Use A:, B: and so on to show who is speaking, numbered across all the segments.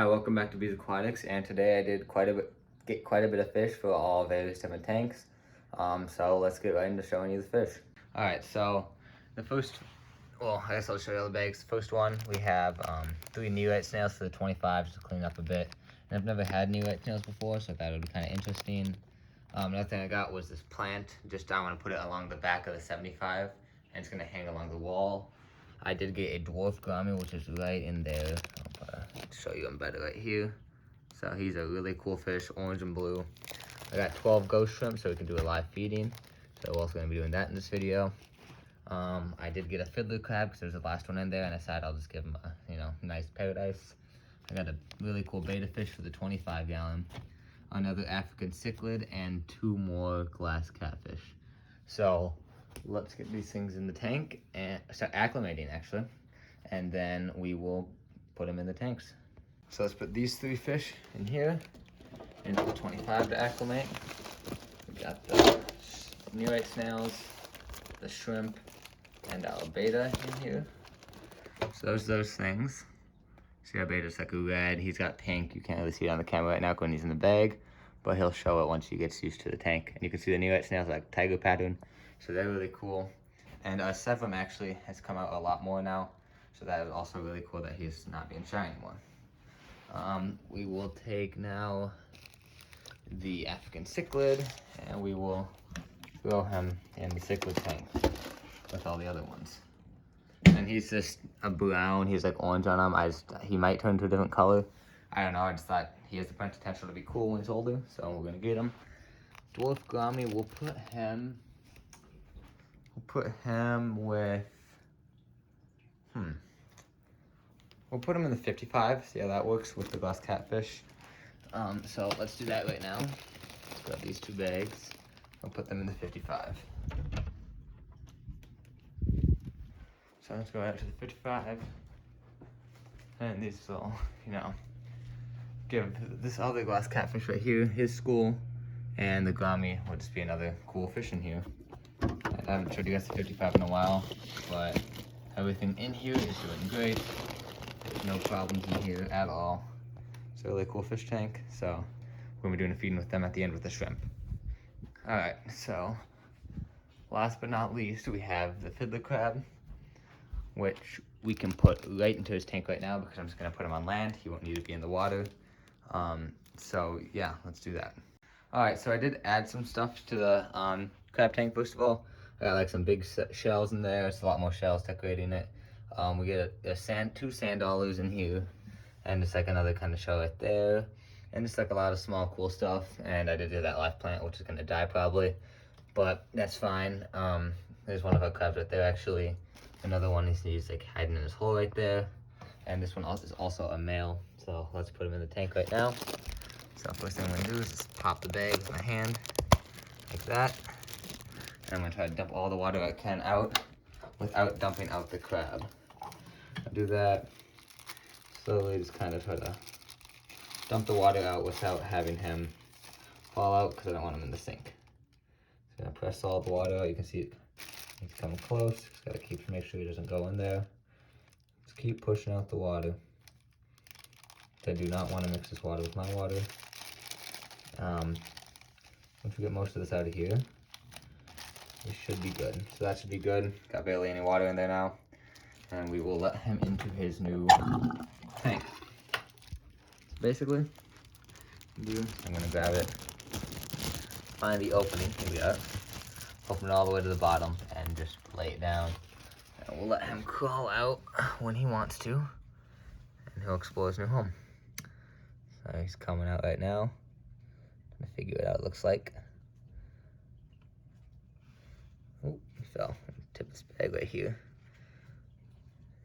A: Hi, welcome back to Bees Aquatics, and today I did get quite a bit of fish for all various different tanks. So let's get right into showing you the fish. All right, so the first, well, I guess I'll show you all the bags. The first one, we have 3 neolite snails for the 25 just to clean up a bit. And I've never had neolite snails before, so I thought it would be kind of interesting. Another thing I got was this plant. I want to put it along the back of the 75, and it's gonna hang along the wall. I did get a dwarf gourmet, which is right in there. I'll show you him better right here. So he's a really cool fish, orange and blue. I got 12 ghost shrimp, so we can do a live feeding. So we're also gonna be doing that in this video. I did get a fiddler crab because there's the last one in there, and I decided I'll just give him a nice paradise. I got a really cool betta fish for the 25 gallon, another African cichlid, and 2 more glass catfish. So let's get these things in the tank and start acclimating, actually, and then we will put them in the tanks. So let's put these 3 fish in here into the 25 to acclimate. We got the neolite snails, the shrimp, and our betta in here. So there's those things. See how betta's like a red. He's got pink. You can't really see it on the camera right now when he's in the bag, but he'll show it once he gets used to the tank. And you can see the neolite snails like tiger pattern. So they're really cool. And Severum actually has come out a lot more now. So that is also really cool that he's not being shy anymore. We will take now the African cichlid, and we will throw him in the cichlid tank with all the other ones. And he's just a brown, he's like orange on him. He might turn to a different color. I don't know, I just thought he has the potential to be cool when he's older, so we're gonna get him. Dwarf gourmet, we'll put him with, we'll put him in the 55, see how that works with the glass catfish. So let's do that right now. Let's grab these 2 bags. We'll put them in the 55. So let's go out to the 55. And these will, give this other glass catfish right here his school. And the gourmet will just be another cool fish in here. I haven't showed you guys the 55 in a while, but everything in here is doing great. There's no problems in here at all. It's a really cool fish tank, so we're gonna be doing a feeding with them at the end with the shrimp. All right, so last but not least, we have the fiddler crab, which we can put right into his tank right now because I'm just gonna put him on land. He won't need to be in the water. So yeah, let's do that. All right, so I did add some stuff to the crab tank. First of all, I got like some big shells in there. It's a lot more shells decorating it. We get 2 sand dollars in here, and just like another kind of shell right there, and just like a lot of small cool stuff. And I did do that live plant, which is gonna die probably, but that's fine. There's one of our crabs right there actually. Another one he's like hiding in his hole right there, and this one is also a male. So let's put him in the tank right now. So first thing I'm gonna do is just pop the bag with my hand, like that. And I'm gonna try to dump all the water I can out without dumping out the crab. I'll do that slowly, just kind of try to dump the water out without having him fall out because I don't want him in the sink. So I'm gonna press all the water out. You can see it, he's coming close. Just gotta make sure he doesn't go in there. Just keep pushing out the water. I do not want to mix this water with my water. Once we get most of this out of here, we should be good. So that should be good. Got barely any water in there now. And we will let him into his new tank. So basically, I'm gonna grab it, find the opening, here we are, open it all the way to the bottom, and just lay it down. And we'll let him crawl out when he wants to, and he'll explore his new home. So he's coming out right now. Trying to figure it out, it looks like. Oh, he fell. Tip this bag right here.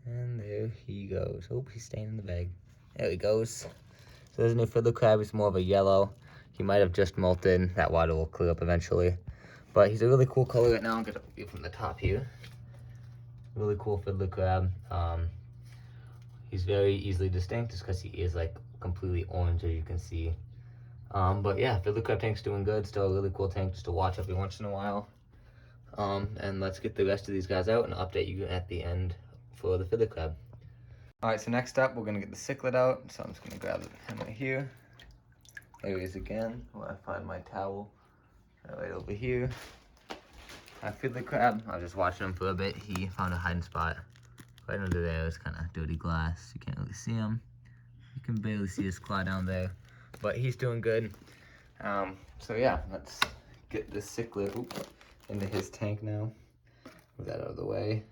A: And there he goes. Oh, he's staying in the bag. There he goes. So there's a new fiddler crab. He's more of a yellow. He might have just molted. That water will clear up eventually. But he's a really cool color right now. I'm gonna view from the top here. Really cool fiddler crab. He's very easily distinct just because he is like completely orange, as you can see. But yeah, fiddler crab tank's doing good. Still a really cool tank just to watch every once in a while. And let's get the rest of these guys out and update you at the end for the fiddler crab. All right, so next up, we're gonna get the cichlid out. So I'm just gonna grab him right here. There he is again. Where I find my towel, right over here. I feed the crab. I was just watching him for a bit. He found a hiding spot right under there. It's kind of dirty glass. You can't really see him. You can barely see his claw down there, but he's doing good. So yeah, let's get this cichlid into his tank now. Move that out of the way.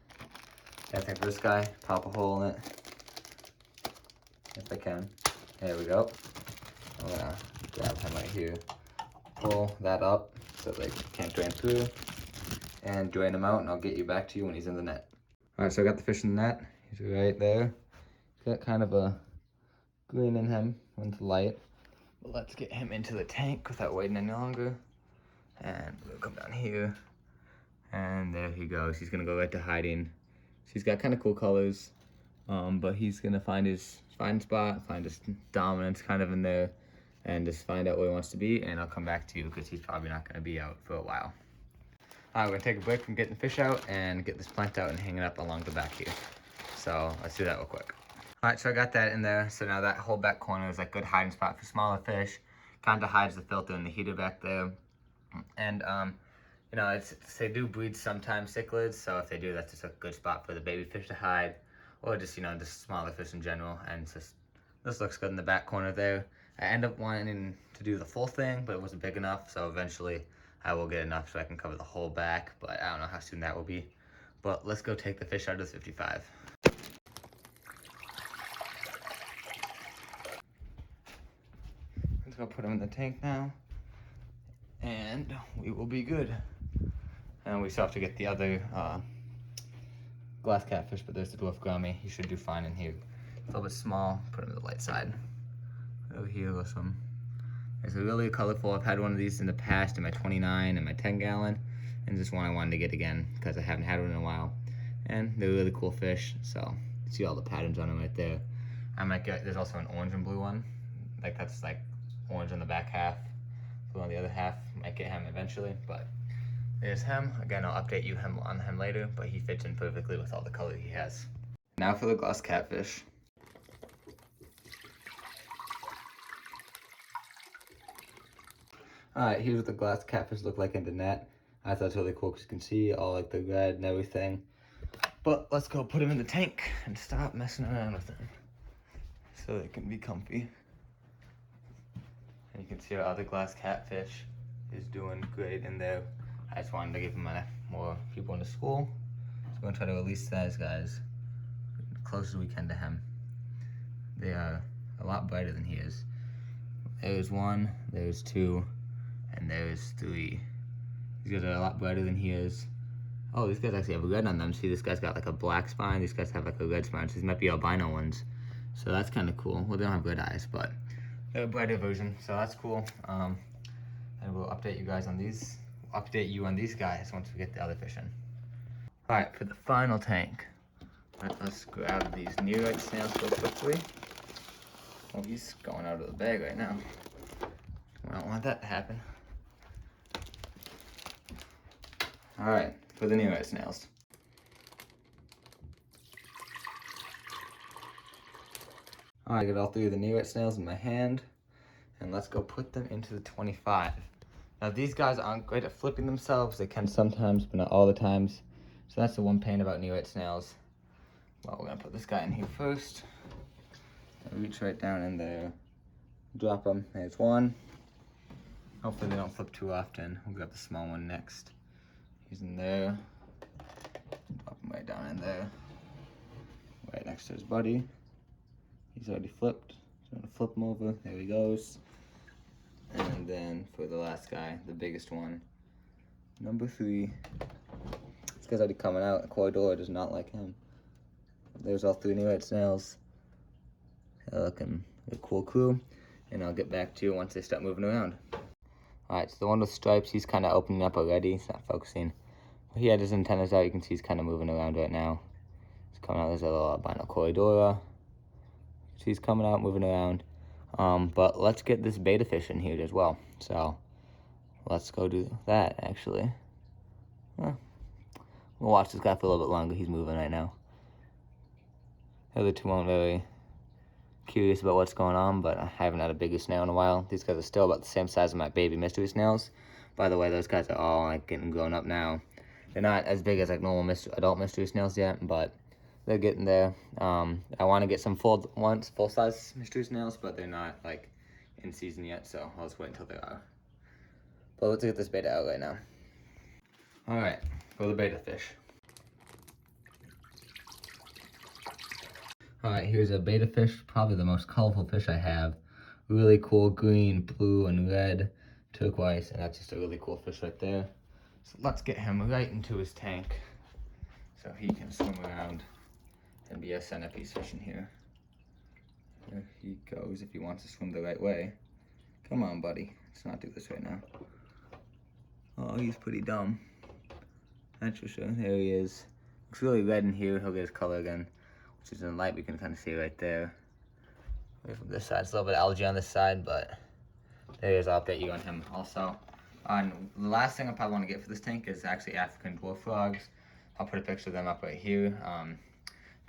A: I think for this guy, pop a hole in it. If I can. There we go. I'm gonna grab him right here. Pull that up so they can't drain through. And drain him out, and I'll get you back to you when he's in the net. All right, so I got the fish in the net. He's right there. He's got kind of a green in him when it's light. But let's get him into the tank without waiting any longer. And we'll come down here. And there he goes. He's gonna go right to hiding. He's got kind of cool colors, but he's gonna find his spot, find his dominance kind of in there, and just find out where he wants to be, and I'll come back to you because he's probably not gonna be out for a while. All right, we're gonna take a break from getting the fish out and get this plant out and hang it up along the back here. So let's do that real quick. All right, so I got that in there. So now that whole back corner is like good hiding spot for smaller fish. Kind of hides the filter and the heater back there. And you know, they do breed sometimes, cichlids. So if they do, that's just a good spot for the baby fish to hide, or just, you know, just smaller fish in general. And it's just, this looks good in the back corner there. I end up wanting to do the full thing, but it wasn't big enough. So eventually I will get enough so I can cover the whole back, but I don't know how soon that will be. But let's go take the fish out of the 55. Let's go put him in the tank now, and we will be good. And we still have to get the other glass catfish, but there's the dwarf gourmet. He should do fine in here. It's a little bit small, put him to the light side. Over here with some. It's really colorful. I've had one of these in the past in my 29 and my 10 gallon, and this one I wanted to get again because I haven't had one in a while. And they're really cool fish, so you see all the patterns on them right there. I might get, there's also an orange and blue one. Like that's like orange on the back half, blue on the other half. Might get him eventually, but there's him. Again, I'll update you on him later, but he fits in perfectly with all the color he has. Now for the glass catfish. Alright, here's what the glass catfish look like in the net. I thought it was really cool because you can see all like the red and everything. But let's go put him in the tank and stop messing around with them so they can be comfy. And you can see our other glass catfish is doing great in there. I just wanted to give him more people in the school. So we're gonna try to release those guys as close as we can to him. They are a lot brighter than he is. There's one, there's two, and there's three. These guys are a lot brighter than he is. Oh, these guys actually have red on them. See, this guy's got like a black spine. These guys have like a red spine. So these might be albino ones. So that's kind of cool. Well, they don't have red eyes, but they're a brighter version. So that's cool. And we'll update you guys on these. Update you on these guys once we get the other fish in. All right, for the final tank, let's grab these nearite snails real quickly. Oh, he's going out of the bag right now. We don't want that to happen. All right, for the nearite snails. All right, I got all three of the nearite snails in my hand, and let's go put them into the 25. Now these guys aren't great at flipping themselves. They can sometimes, but not all the times. So that's the one pain about nearite snails. Well, we're gonna put this guy in here first. Reach right down in there, drop them. There's one. Hopefully they don't flip too often. We'll grab the small one next. He's in there. Drop him right down in there, right next to his buddy. He's already flipped. So I'm gonna flip him over. There he goes. And then for the last guy, the biggest one, number 3. This guy's already coming out. Corridor does not like him. There's all 3 nearite snails. They're looking a cool crew, and I'll get back to you once they start moving around. All right, so the one with stripes, he's kind of opening up already. He's not focusing. But he had his antennas out. You can see he's kind of moving around right now. He's coming out. There's a little albino corridora. So he's coming out, moving around. But let's get this beta fish in here as well. So let's go do that, actually. We'll watch this guy for a little bit longer. He's moving right now. The other two aren't really curious about what's going on, but I haven't had a bigger snail in a while. These guys are still about the same size as my baby mystery snails. By the way, those guys are all like getting grown up now. They're not as big as like normal adult mystery snails yet, but they're getting there. I want to get some full-size mystery snails, but they're not like in season yet, so I'll just wait until they are. But let's get this betta out right now. All right, for the betta fish. All right, here's a betta fish, probably the most colorful fish I have. Really cool green, blue, and red, turquoise, and that's just a really cool fish right there. So let's get him right into his tank so he can swim around and be a centerpiece fish in here. There he goes if he wants to swim the right way. Come on, buddy. Let's not do this right now. Oh, he's pretty dumb. That's for sure. There he is. Looks really red in here. He'll get his color again, which is in the light. We can kind of see right there. From this side, it's a little bit of algae on this side, but there he is. I'll update you on him also. The last thing I probably want to get for this tank is actually African dwarf frogs. I'll put a picture of them up right here,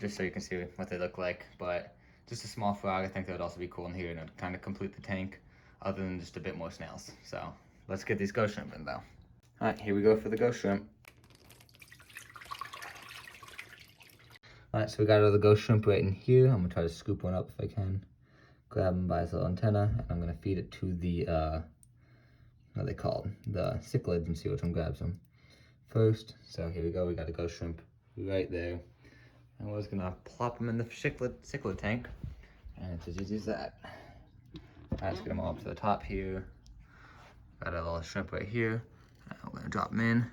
A: just so you can see what they look like. But just a small frog, I think that would also be cool in here to kind of complete the tank, other than just a bit more snails. So let's get these ghost shrimp in though. All right, here we go for the ghost shrimp. All right, so we got all the ghost shrimp right in here. I'm gonna try to scoop one up if I can. Grab him by his little antenna, and I'm gonna feed it to the, what are they called? The cichlids, and see which one grabs them first. So here we go, we got a ghost shrimp right there. And we're just gonna plop them in the cichlid tank, and it's as easy as that. Let's get them all up to the top here. Got a little shrimp right here. We're gonna drop him in,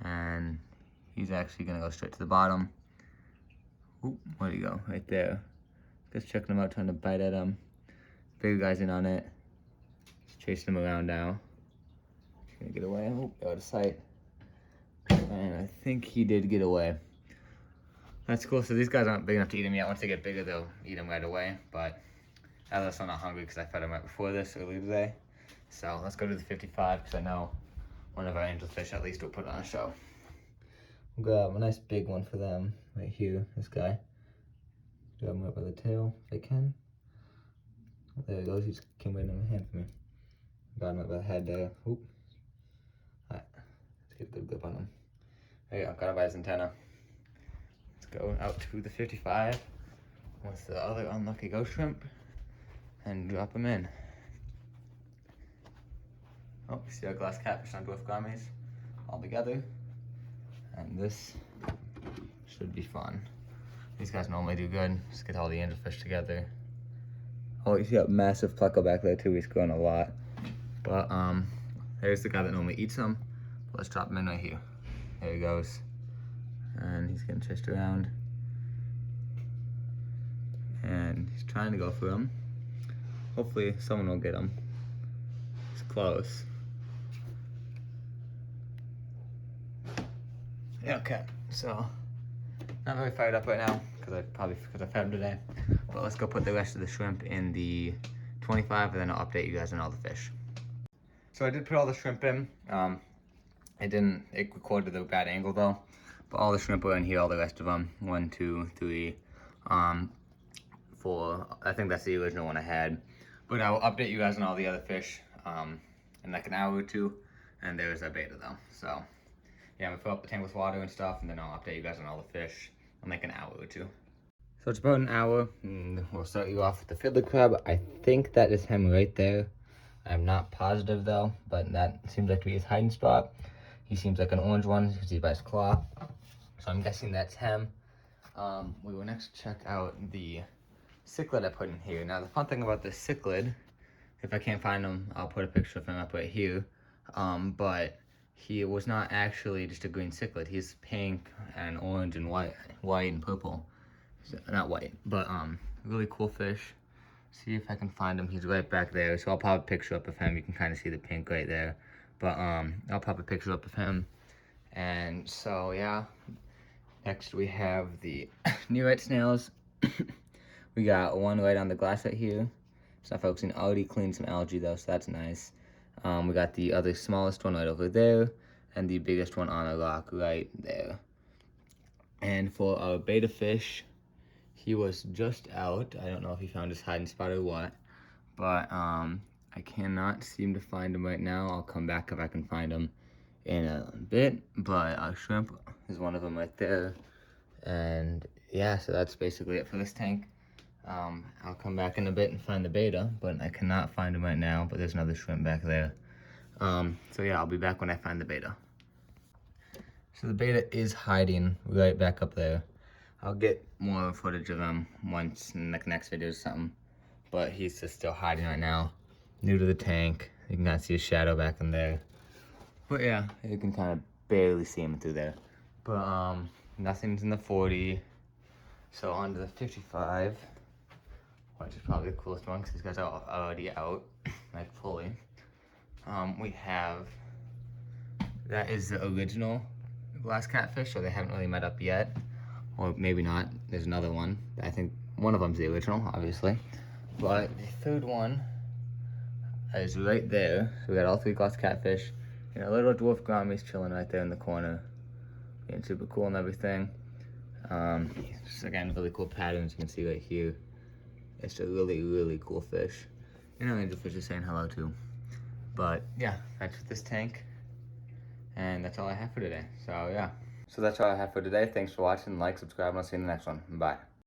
A: and he's actually gonna go straight to the bottom. Oop, where'd he go? Right there. Just checking him out, trying to bite at him. Big guy's in on it. Just chasing him around now. He's gonna get away. Oh, out of sight. And I think he did get away. That's cool. So these guys aren't big enough to eat him yet. Once they get bigger, they'll eat him right away. But as I'm not hungry because I fed him right before this earlier today. So let's go to the 55 because I know one of our angelfish at least will put on a show. We'll grab a nice big one for them right here. This guy. Grab him right by the tail if I can. There he goes. He just came right in my hand for me. Got him right by the head there. Oop. Alright. Let's get a good grip on him. There you go. Got him by his antenna. Let's go out to the 55 with the other unlucky ghost shrimp and drop him in. Oh, you see our glass catfish on dwarf gummies all together. And this should be fun. These guys normally do good. Just get all the angelfish together. Oh, you see that massive pleco back there too. He's grown a lot. But there's the guy that normally eats them. Let's drop him in right here. There he goes. And he's getting chased around. And he's trying to go for him. Hopefully someone will get him. He's close. Yeah, okay, so not very fired up right now because I fed him today. But let's go put the rest of the shrimp in the 25, and then I'll update you guys on all the fish. So I did put all the shrimp in. It recorded the bad angle though. But all the shrimp were in here, all the rest of them. 1, 2, 3, 4. I think that's the original one I had. But I will update you guys on all the other fish in like an hour or two. And there's our betta though. So yeah, I'm gonna fill up the tank with water and stuff, and then I'll update you guys on all the fish in like an hour or two. So it's about an hour, and we'll start you off with the fiddler crab. I think that is him right there. I'm not positive though, but that seems like to be his hiding spot. He seems like an orange one, you can see by his claw. So I'm guessing that's him. We will next check out the cichlid I put in here. Now the fun thing about this cichlid, if I can't find him, I'll put a picture of him up right here. But he was not actually just a green cichlid. He's pink and orange and white and purple. So, not white, but really cool fish. See if I can find him. He's right back there. So I'll pop a picture up of him. You can kind of see the pink right there. But I'll pop a picture up of him. And so yeah. Next we have the Nereid snails. We got one right on the glass right here. It's not focusing. Already cleaned some algae though, so that's nice. We got the other smallest one right over there, and the biggest one on a rock right there. And for our betta fish, he was just out. I don't know if he found his hiding spot or what, but I cannot seem to find him right now. I'll come back if I can find him in a bit, but shrimp is one of them right there. And yeah, so that's basically it for this tank. I'll come back in a bit and find the beta, but I cannot find him right now, but there's another shrimp back there. So yeah, I'll be back when I find the beta. So the beta is hiding right back up there. I'll get more footage of him once in the next video or something, but he's just still hiding right now. New to the tank. You can kind of see his shadow back in there. But yeah, you can kind of barely see him through there. But nothing's in the 40. So on to the 55, which is probably the coolest one because these guys are already out, like fully. We have, that is the original glass catfish, so they haven't really met up yet. Or maybe not, there's another one. I think one of them's the original, obviously. But the third one is right there. So we got all 3 glass catfish. And a little dwarf gourmet's chilling right there in the corner. Being super cool and everything. Just again, really cool patterns you can see right here. It's a really, really cool fish. And angelfish is saying hello too. But yeah, that's this tank. And that's all I have for today. So yeah. So that's all I have for today. Thanks for watching. Like, subscribe, and I'll see you in the next one. Bye.